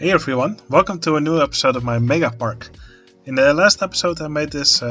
Hey everyone, welcome to a new episode of my Megapark. In the last episode I made this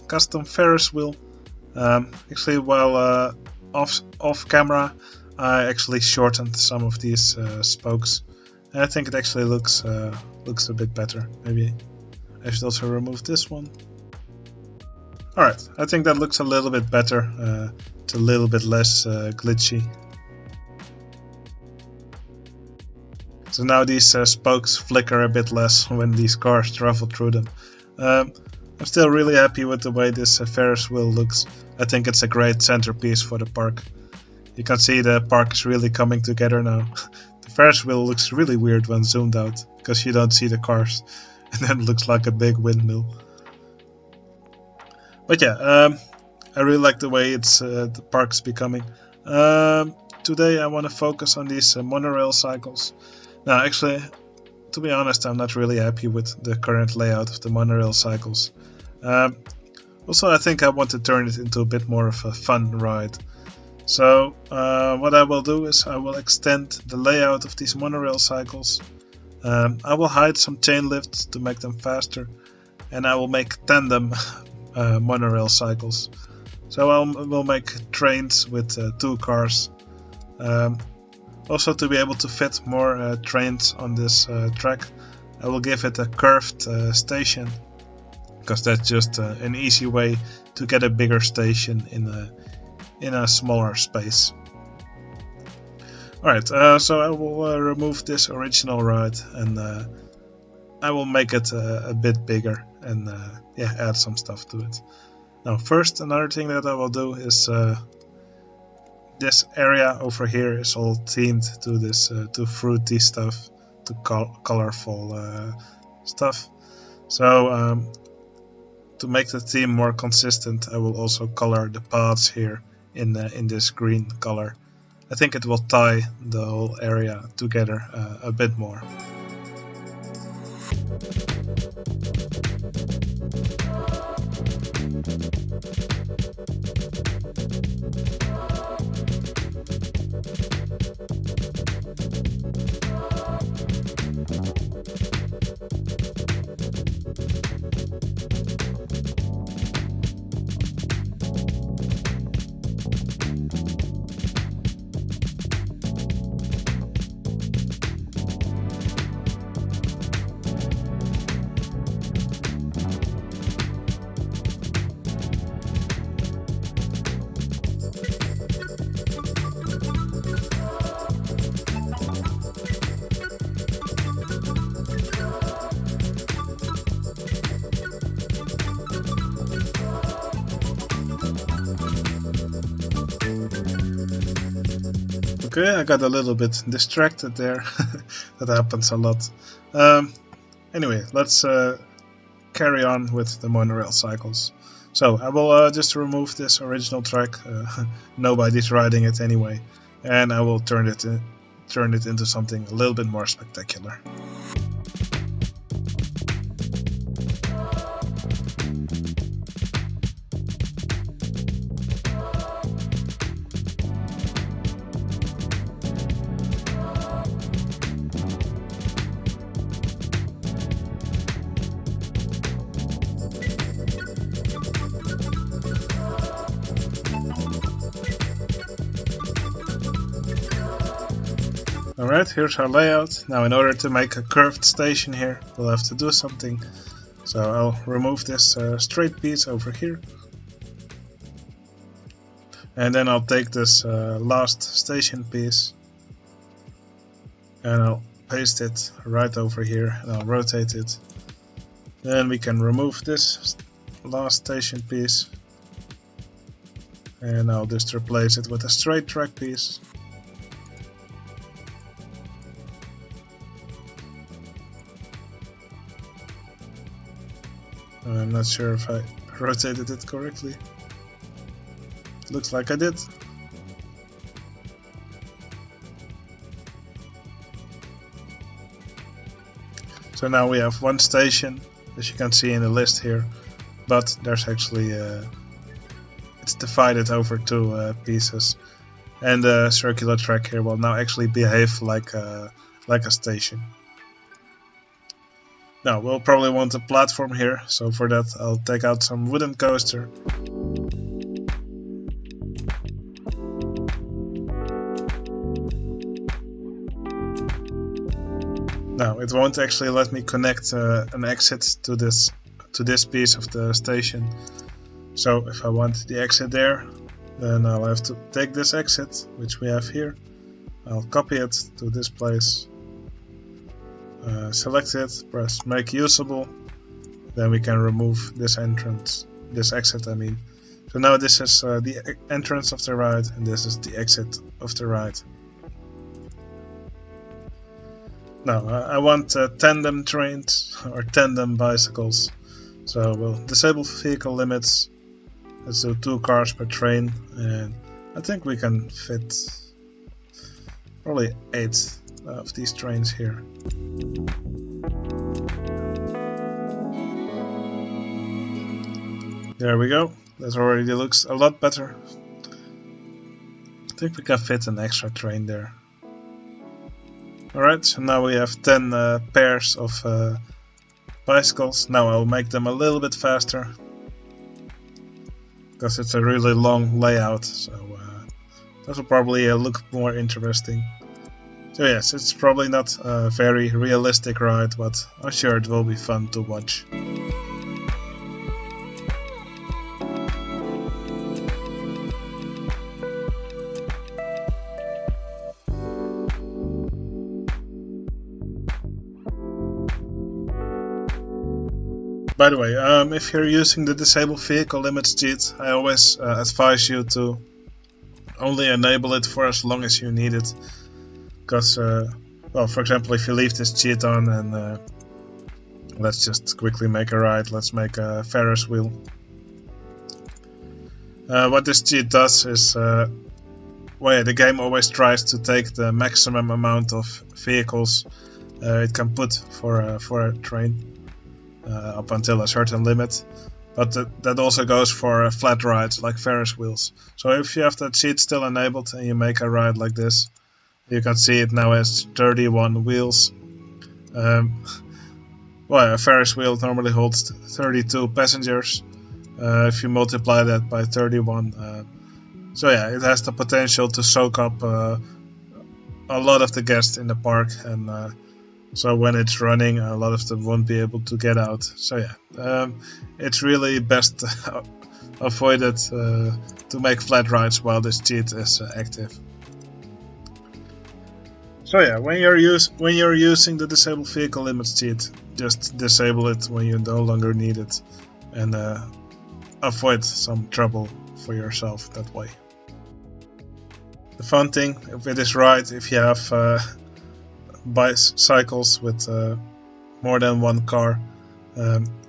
custom Ferris wheel. Actually while off camera I actually shortened some of these spokes. And I think it actually looks a bit better. Maybe I should also remove this one. Alright, I think that looks a little bit better. It's a little bit less glitchy. So now these spokes flicker a bit less when these cars travel through them. I'm still really happy with the way this Ferris wheel looks. I think it's a great centerpiece for the park. You can see the park is really coming together now. The Ferris wheel looks really weird when zoomed out, because you don't see the cars, and then it looks like a big windmill. But yeah, I really like the way the park's becoming. Today I want to focus on these monorail cycles. Now actually, to be honest, I'm not really happy with the current layout of the monorail cycles. Also, I think I want to turn it into a bit more of a fun ride. So what I will do is I will extend the layout of these monorail cycles. I will hide some chain lifts to make them faster, and I will make tandem monorail cycles. So we'll make trains with two cars. Also, to be able to fit more trains on this track, I will give it a curved station, because that's just an easy way to get a bigger station in a smaller space. Alright, so I will remove this original ride and I will make it a bit bigger and add some stuff to it. Now first, another thing that I will do is this area over here is all themed to this to fruity stuff, to colorful stuff. So to make the theme more consistent, I will also color the paths here in this green color. I think it will tie the whole area together a bit more. Okay, I got a little bit distracted there. That happens a lot. Anyway, let's carry on with the monorail cycles. So I will just remove this original track. Nobody's riding it anyway, and I will turn it into something a little bit more spectacular. Alright, here's our layout. Now in order to make a curved station here, we'll have to do something. So I'll remove this straight piece over here. And then I'll take this last station piece and I'll paste it right over here and I'll rotate it. Then we can remove this last station piece and I'll just replace it with a straight track piece. I'm not sure if I rotated it correctly. Looks like I did. So now we have one station, as you can see in the list here, but there's actually it's divided over two pieces, and the circular track here will now actually behave like a station. Now we'll probably want a platform here, so for that I'll take out some wooden coaster. Now it won't actually let me connect an exit to this piece of the station. So if I want the exit there, then I'll have to take this exit, which we have here. I'll copy it to this place, select it, press make usable, then we can remove this exit I mean. So now this is the entrance of the ride, and this is the exit of the ride. Now I want tandem trains or tandem bicycles, so we'll disable vehicle limits. Let's do 2 cars per train, and I think we can fit probably 8 of these trains here. There we go, that already looks a lot better. I think we can fit an extra train there. Alright, so now we have 10 pairs of bicycles. Now I'll make them a little bit faster, because it's a really long layout, so that will probably look more interesting. So yes, it's probably not a very realistic ride, but I'm sure it will be fun to watch. By the way, if you're using the disable vehicle limits cheat, I always advise you to only enable it for as long as you need it. Because, well, for example, if you leave this cheat on and let's just quickly make a ride, let's make a Ferris wheel. What this cheat does is, well, yeah, the game always tries to take the maximum amount of vehicles it can put for a train. Up until a certain limit, but that also goes for flat rides like Ferris wheels. So if you have that cheat still enabled and you make a ride like this, you can see it now has 31 wheels. Well, a Ferris wheel normally holds 32 passengers. If you multiply that by 31, so yeah, it has the potential to soak up a lot of the guests in the park, and so when it's running, a lot of them won't be able to get out. So yeah, it's really best avoided to make flat rides while this cheat is active. So yeah, when you're using the disable vehicle limits cheat, just disable it when you no longer need it, and avoid some trouble for yourself that way. The fun thing with this ride, if you have bicycles with more than one car,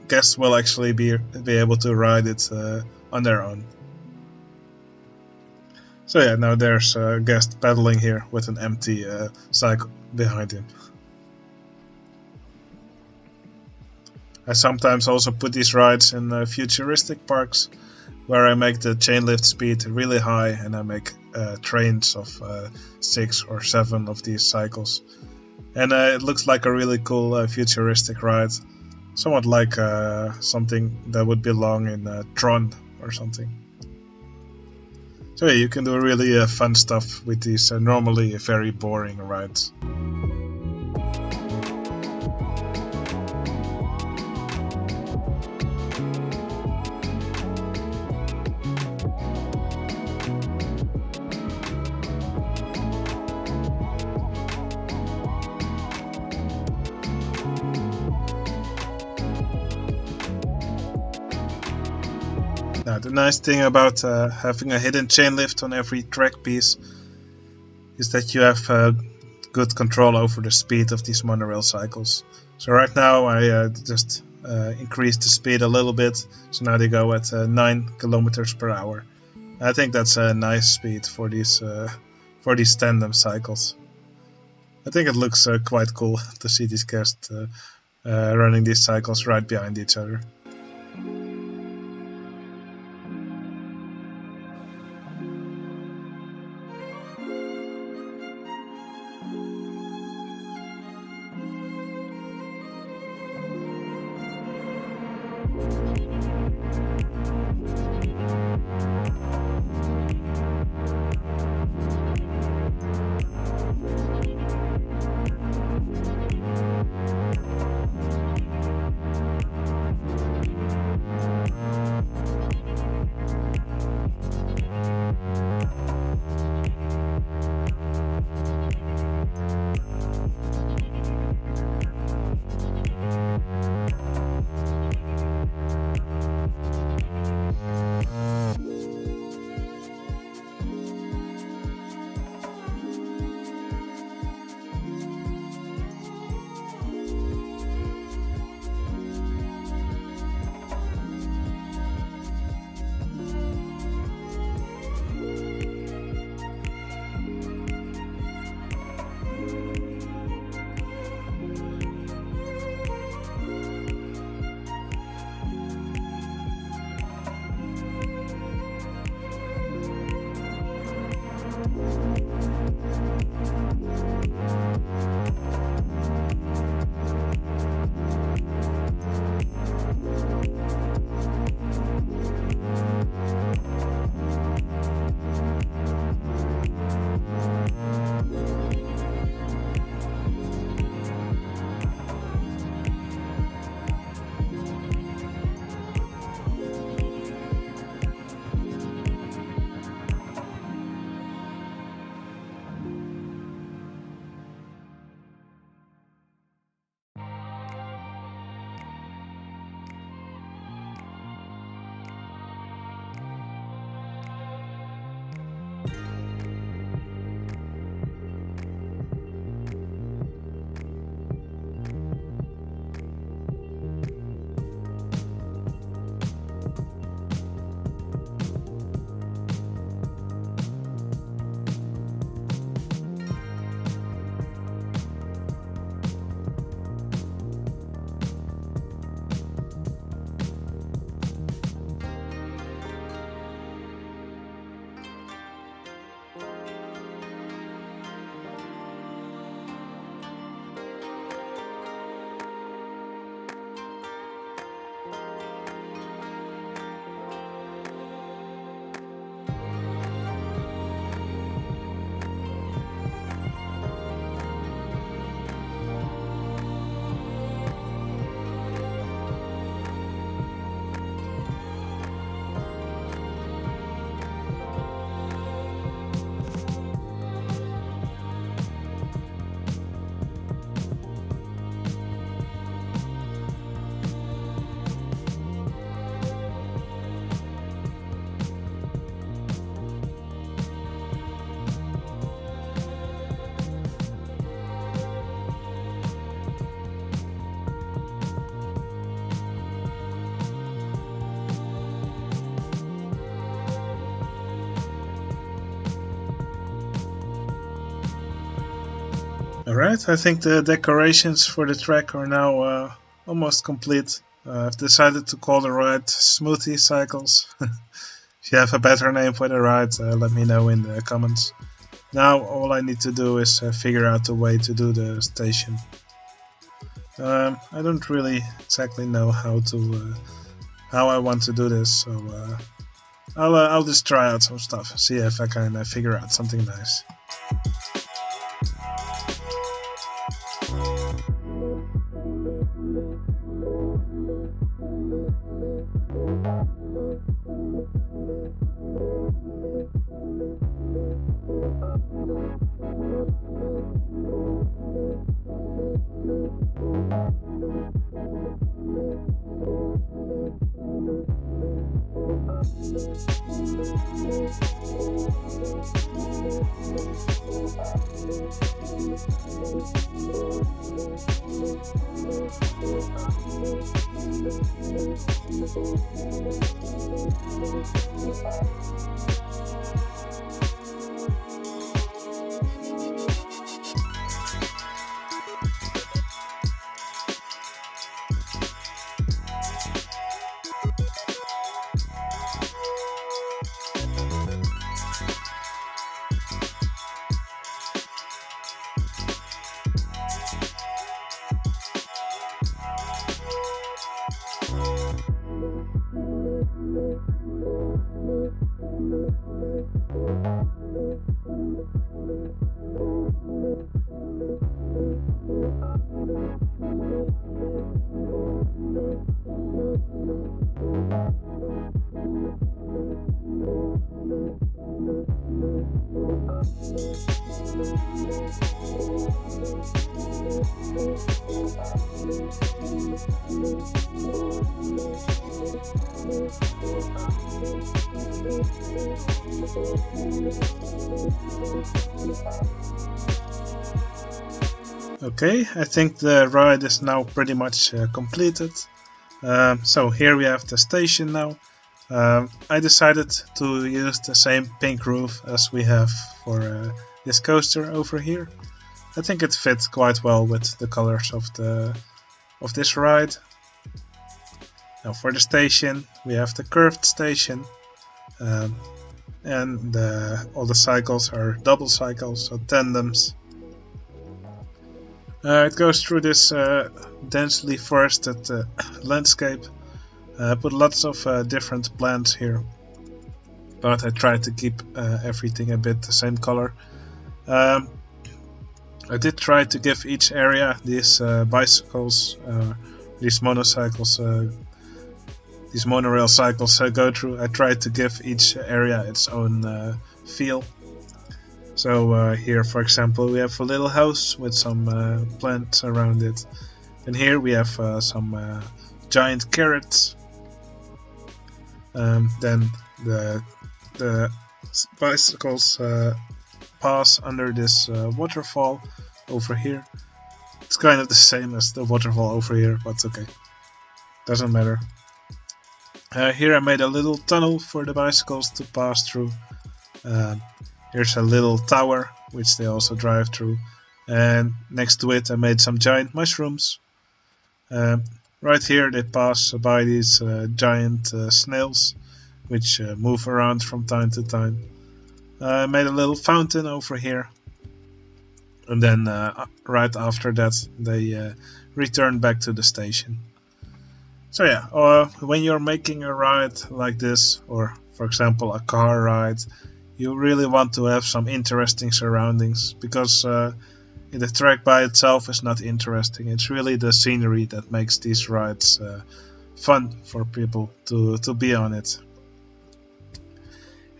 guests will actually be able to ride it on their own. So yeah, now there's a guest pedaling here with an empty cycle behind him. I sometimes also put these rides in futuristic parks, where I make the chain lift speed really high, and I make trains of 6 or 7 of these cycles. And it looks like a really cool futuristic ride, somewhat like something that would belong in Tron or something. So yeah, you can do really fun stuff with these normally very boring rides. Now, the nice thing about having a hidden chain lift on every track piece is that you have good control over the speed of these monorail cycles. So right now I just increased the speed a little bit, so now they go at 9 kilometers per hour. I think that's a nice speed for these tandem cycles. I think it looks quite cool to see these guests running these cycles right behind each other. Alright, I think the decorations for the track are now almost complete. I've decided to call the ride Smoothie Cycles. If you have a better name for the ride, let me know in the comments. Now all I need to do is figure out a way to do the station. I don't really exactly know how I want to do this, so I'll just try out some stuff, see if I can figure out something nice. Okay, I think the ride is now pretty much completed. So here we have the station now. I decided to use the same pink roof as we have for this coaster over here. I think it fits quite well with the colors of this ride. Now for the station, we have the curved station, and all the cycles are double cycles, so tandems. It goes through this densely forested landscape. Put lots of different plants here, but I tried to keep everything a bit the same color. I did try to give each area these bicycles, these monocycles, these monorail cycles go through. I tried to give each area its own feel. So here, for example, we have a little house with some plants around it, and here we have some giant carrots. Then the bicycles pass under this waterfall over here. It's kind of the same as the waterfall over here, but okay, doesn't matter. Here I made a little tunnel for the bicycles to pass through. Here's a little tower which they also drive through, and next to it I made some giant mushrooms. Right here they pass by these giant snails which move around from time to time. I made a little fountain over here, and then right after that they return back to the station. So yeah, when you're making a ride like this, or for example a car ride, you really want to have some interesting surroundings, because the track by itself is not interesting. It's really the scenery that makes these rides fun for people to be on it.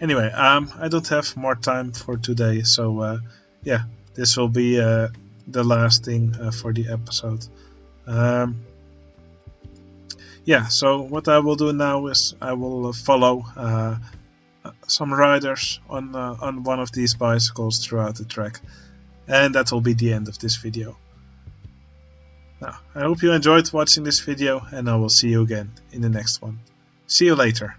Anyway, I don't have more time for today, so yeah, this will be the last thing for the episode. Yeah, so what I will do now is I will follow some riders on one of these bicycles throughout the track, and that will be the end of this video. Now, I hope you enjoyed watching this video, and I will see you again in the next one. See you later.